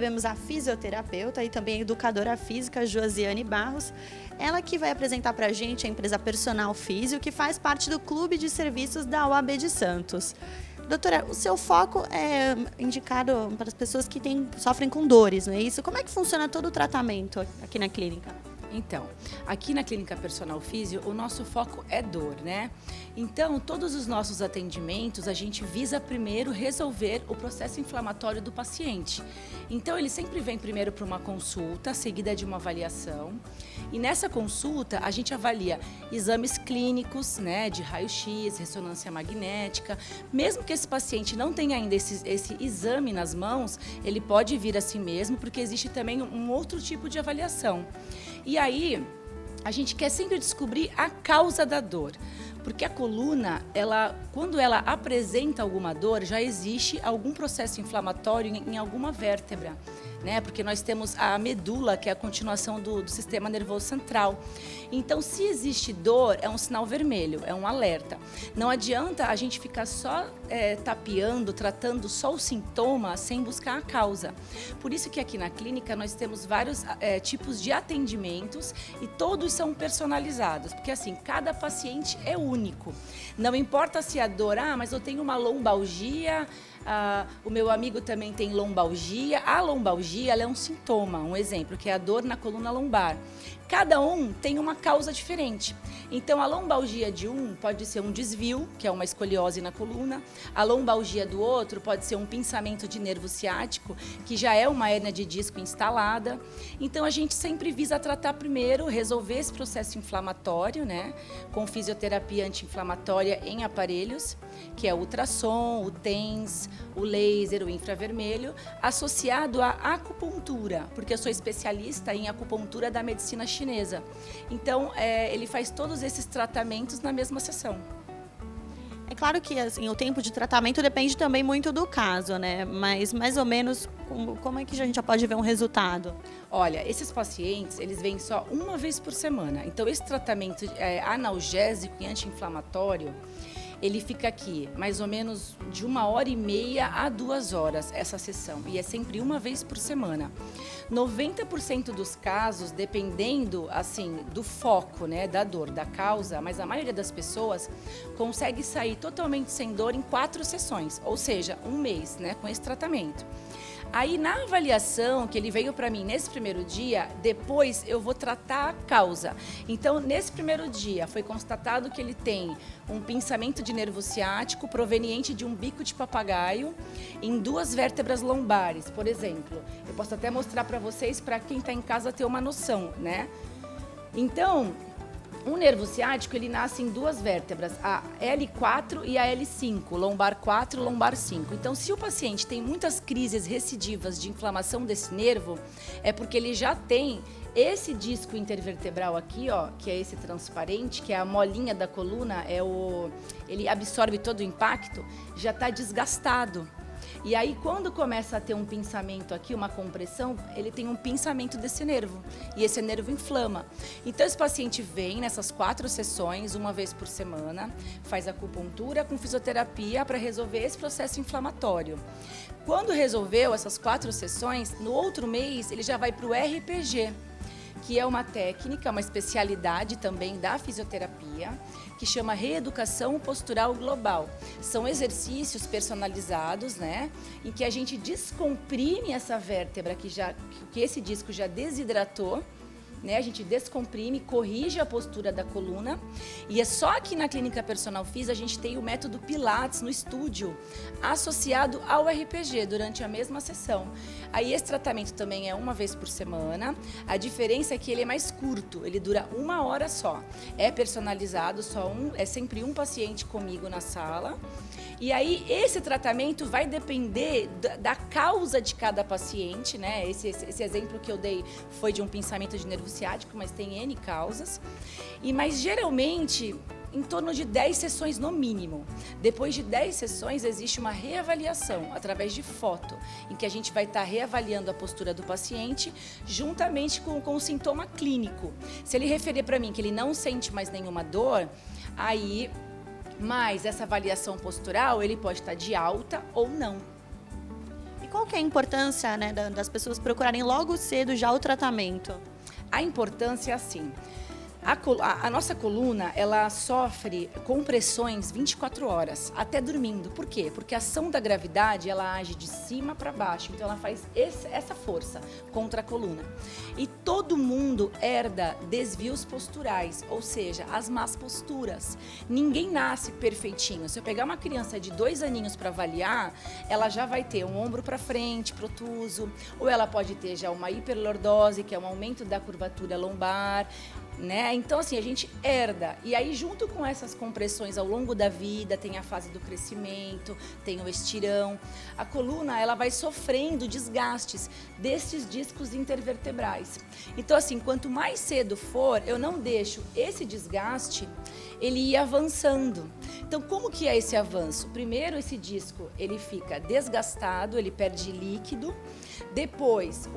recebemos a fisioterapeuta e também a educadora física Josiane Barros. Ela que vai apresentar para a gente a empresa Personal Físio, que faz parte do Clube de Serviços da UAB de Santos. Doutora, o seu foco é indicado para as pessoas que sofrem com dores, não é isso? Como é que funciona todo o tratamento aqui na clínica? Então, aqui na Clínica Personal Físio, o nosso foco é dor, né? Então, todos os nossos atendimentos, a gente visa primeiro resolver o processo inflamatório do paciente. Então, ele sempre vem primeiro para uma consulta, seguida de uma avaliação. E nessa consulta, a gente avalia exames clínicos, né, de raio-x, ressonância magnética. Mesmo que esse paciente não tenha ainda esse exame nas mãos, ele pode vir assim mesmo, porque existe também um outro tipo de avaliação. E aí, a gente quer sempre descobrir a causa da dor. Porque a coluna, quando ela apresenta alguma dor, já existe algum processo inflamatório em alguma vértebra, né? Porque nós temos a medula, que é a continuação do sistema nervoso central. Então, se existe dor, é um sinal vermelho, é um alerta. Não adianta a gente ficar só tapeando, tratando só o sintoma, sem buscar a causa. Por isso que aqui na clínica nós temos vários tipos de atendimentos e todos são personalizados, porque assim, cada paciente é único. Não importa se a dor, mas eu tenho uma lombalgia, o meu amigo também tem lombalgia. A lombalgia, ela é um sintoma, um exemplo, que é a dor na coluna lombar. Cada um tem uma causa diferente. Então, a lombalgia de um pode ser um desvio, que é uma escoliose na coluna. A lombalgia do outro pode ser um pinçamento de nervo ciático, que já é uma hérnia de disco instalada. Então, a gente sempre visa tratar primeiro, resolver esse processo inflamatório, né, com fisioterapia anti-inflamatória em aparelhos, que é o ultrassom, o TENS, o laser, o infravermelho, associado à acupuntura, porque eu sou especialista em acupuntura da medicina chinesa. Então, ele faz todos esses tratamentos na mesma sessão. É claro que assim, o tempo de tratamento depende também muito do caso, né? Mas mais ou menos, como é que a gente já pode ver um resultado? Olha, esses pacientes, eles vêm só uma vez por semana. Então, esse tratamento analgésico e anti-inflamatório, ele fica aqui mais ou menos de 1h30 a 2 horas essa sessão, e é sempre uma vez por semana. 90% dos casos, dependendo assim do foco, né, da dor, da causa, mas a maioria das pessoas consegue sair totalmente sem dor em 4 sessões, ou seja, um mês, né, com esse tratamento. Aí, na avaliação, que ele veio para mim nesse primeiro dia, depois eu vou tratar a causa. Então, nesse primeiro dia, foi constatado que ele tem um pinçamento de nervo ciático proveniente de um bico de papagaio em 2 vértebras lombares, por exemplo. Eu posso até mostrar para vocês, para quem está em casa ter uma noção, né? Então, o nervo ciático, ele nasce em 2 vértebras, a L4 e a L5, lombar 4 e lombar 5. Então, se o paciente tem muitas crises recidivas de inflamação desse nervo, é porque ele já tem esse disco intervertebral aqui, ó, que é esse transparente, que é a molinha da coluna, ele absorve todo o impacto, já está desgastado. E aí, quando começa a ter um pinçamento aqui, uma compressão, ele tem um pinçamento desse nervo. E esse nervo inflama. Então, esse paciente vem nessas 4 sessões, uma vez por semana, faz acupuntura com fisioterapia para resolver esse processo inflamatório. Quando resolveu essas 4 sessões, no outro mês, ele já vai para o RPG, que é uma técnica, uma especialidade também da fisioterapia, que chama reeducação postural global. São exercícios personalizados, né, em que a gente descomprime essa vértebra que esse disco já desidratou, né? A gente descomprime, corrige a postura da coluna, e é só aqui na Clínica Personal Físio a gente tem o método Pilates no estúdio, associado ao RPG durante a mesma sessão. Aí esse tratamento também é uma vez por semana, a diferença é que ele é mais curto, ele dura 1 hora só, é personalizado, é sempre um paciente comigo na sala. E aí, esse tratamento vai depender da causa de cada paciente, né? Esse exemplo que eu dei foi de um pinçamento de nervo ciático, mas tem N causas. Mas, geralmente, em torno de 10 sessões no mínimo. Depois de 10 sessões, existe uma reavaliação através de foto, em que a gente vai estar reavaliando a postura do paciente juntamente com o sintoma clínico. Se ele referir para mim que ele não sente mais nenhuma dor, aí, mais essa avaliação postural, ele pode estar de alta ou não. qual que é a importância, né, das pessoas procurarem logo cedo já o tratamento? A importância é assim. A nossa coluna, ela sofre compressões 24 horas, até dormindo. Por quê? Porque a ação da gravidade, ela age de cima para baixo. Então, ela faz essa força contra a coluna. E todo mundo herda desvios posturais, ou seja, as más posturas. Ninguém nasce perfeitinho. Se eu pegar uma criança de 2 aninhos para avaliar, ela já vai ter um ombro para frente, protuso, ou ela pode ter já uma hiperlordose, que é um aumento da curvatura lombar, né? Então, assim, a gente herda. E aí, junto com essas compressões ao longo da vida, tem a fase do crescimento, tem o estirão. A coluna, ela vai sofrendo desgastes desses discos intervertebrais. Então, assim, quanto mais cedo for, eu não deixo esse desgaste, ele ir avançando. Então, como que é esse avanço? Primeiro, esse disco, ele fica desgastado, ele perde líquido. Depois,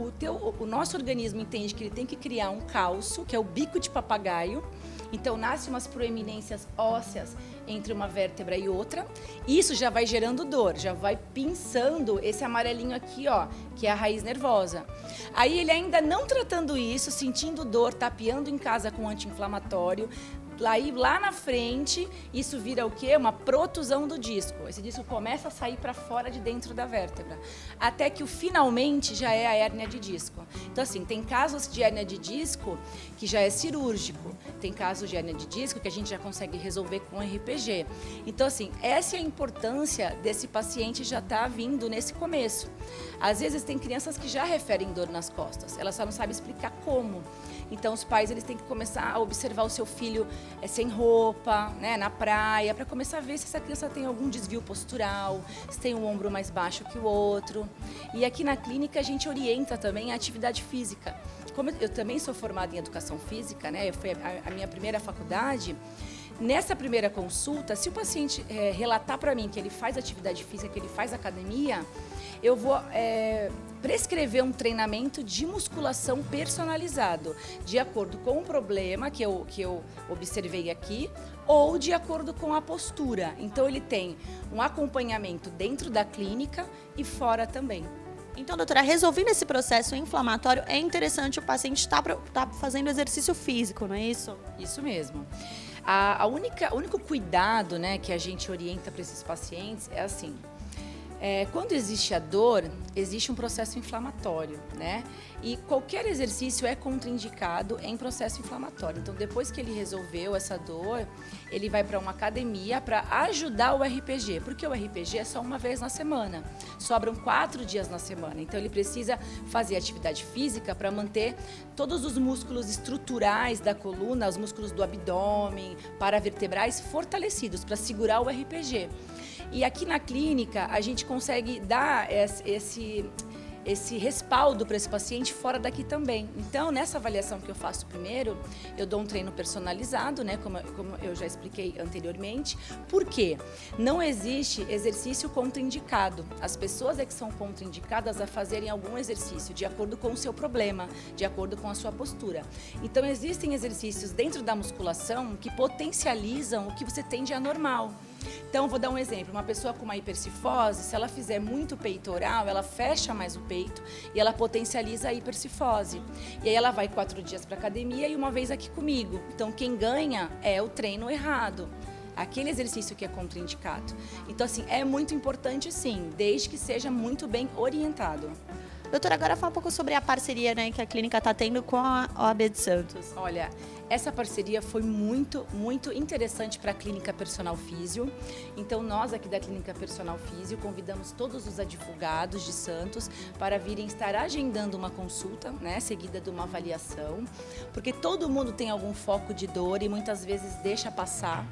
o nosso organismo entende que ele tem que criar um cálcio, que é o bico de papagaio. Então, nascem umas proeminências ósseas entre uma vértebra e outra. E isso já vai gerando dor, já vai pinçando esse amarelinho aqui, ó, que é a raiz nervosa. Aí, ele ainda não tratando isso, sentindo dor, tapeando em casa com anti-inflamatório, lá na frente, isso vira o quê? Uma protusão do disco. Esse disco começa a sair para fora de dentro da vértebra. Até que finalmente já é a hérnia de disco. Então, assim, tem casos de hérnia de disco que já é cirúrgico. Tem casos de hérnia de disco que a gente já consegue resolver com RPG. Então, assim, essa é a importância desse paciente já estar vindo nesse começo. Às vezes tem crianças que já referem dor nas costas. Elas só não sabem explicar como. Então, os pais eles têm que começar a observar o seu filho sem roupa, né, na praia, para começar a ver se essa criança tem algum desvio postural, se tem um ombro mais baixo que o outro. E aqui na clínica a gente orienta também a atividade física. Como eu também sou formada em educação física, né, foi a minha primeira faculdade. Nessa primeira consulta, se o paciente relatar para mim que ele faz atividade física, que ele faz academia, eu vou prescrever um treinamento de musculação personalizado, de acordo com o problema que eu observei aqui, ou de acordo com a postura. Então, ele tem um acompanhamento dentro da clínica e fora também. Então, doutora, resolvendo esse processo inflamatório, é interessante o paciente estar fazendo exercício físico, não é isso? Isso mesmo. O único cuidado, né, que a gente orienta para esses pacientes é assim: quando existe a dor, existe um processo inflamatório, né? E qualquer exercício é contraindicado em processo inflamatório. Então, depois que ele resolveu essa dor, ele vai para uma academia para ajudar o RPG, porque o RPG é só uma vez na semana, sobram 4 dias na semana. Então, ele precisa fazer atividade física para manter todos os músculos estruturais da coluna, os músculos do abdômen, paravertebrais fortalecidos para segurar o RPG. E aqui na clínica, a gente consegue dar esse respaldo para esse paciente fora daqui também. Então, nessa avaliação que eu faço primeiro, eu dou um treino personalizado, né, como eu já expliquei anteriormente. Por quê? Não existe exercício contraindicado. As pessoas que são contraindicadas a fazerem algum exercício de acordo com o seu problema, de acordo com a sua postura. Então, existem exercícios dentro da musculação que potencializam o que você tem de anormal. Então, vou dar um exemplo. Uma pessoa com uma hipercifose, se ela fizer muito peitoral, ela fecha mais o peito e ela potencializa a hipercifose. E aí ela vai 4 dias para academia e uma vez aqui comigo. Então, quem ganha é o treino errado. Aquele exercício que é contraindicado. Então, assim, é muito importante, sim, desde que seja muito bem orientado. Doutora, agora fala um pouco sobre a parceria, né, que a clínica está tendo com a OAB de Santos. Olha, essa parceria foi muito interessante para a Clínica Personal Físio. Então, nós aqui da Clínica Personal Físio convidamos todos os advogados de Santos para virem estar agendando uma consulta, né, seguida de uma avaliação, porque todo mundo tem algum foco de dor e muitas vezes deixa passar.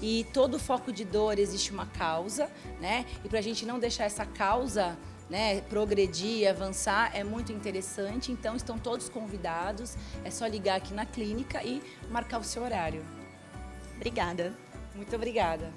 E todo foco de dor existe uma causa, né? E para a gente não deixar essa causa, né, progredir, avançar, é muito interessante. Então, estão todos convidados. É só ligar aqui na clínica e marcar o seu horário. Obrigada. Muito obrigada.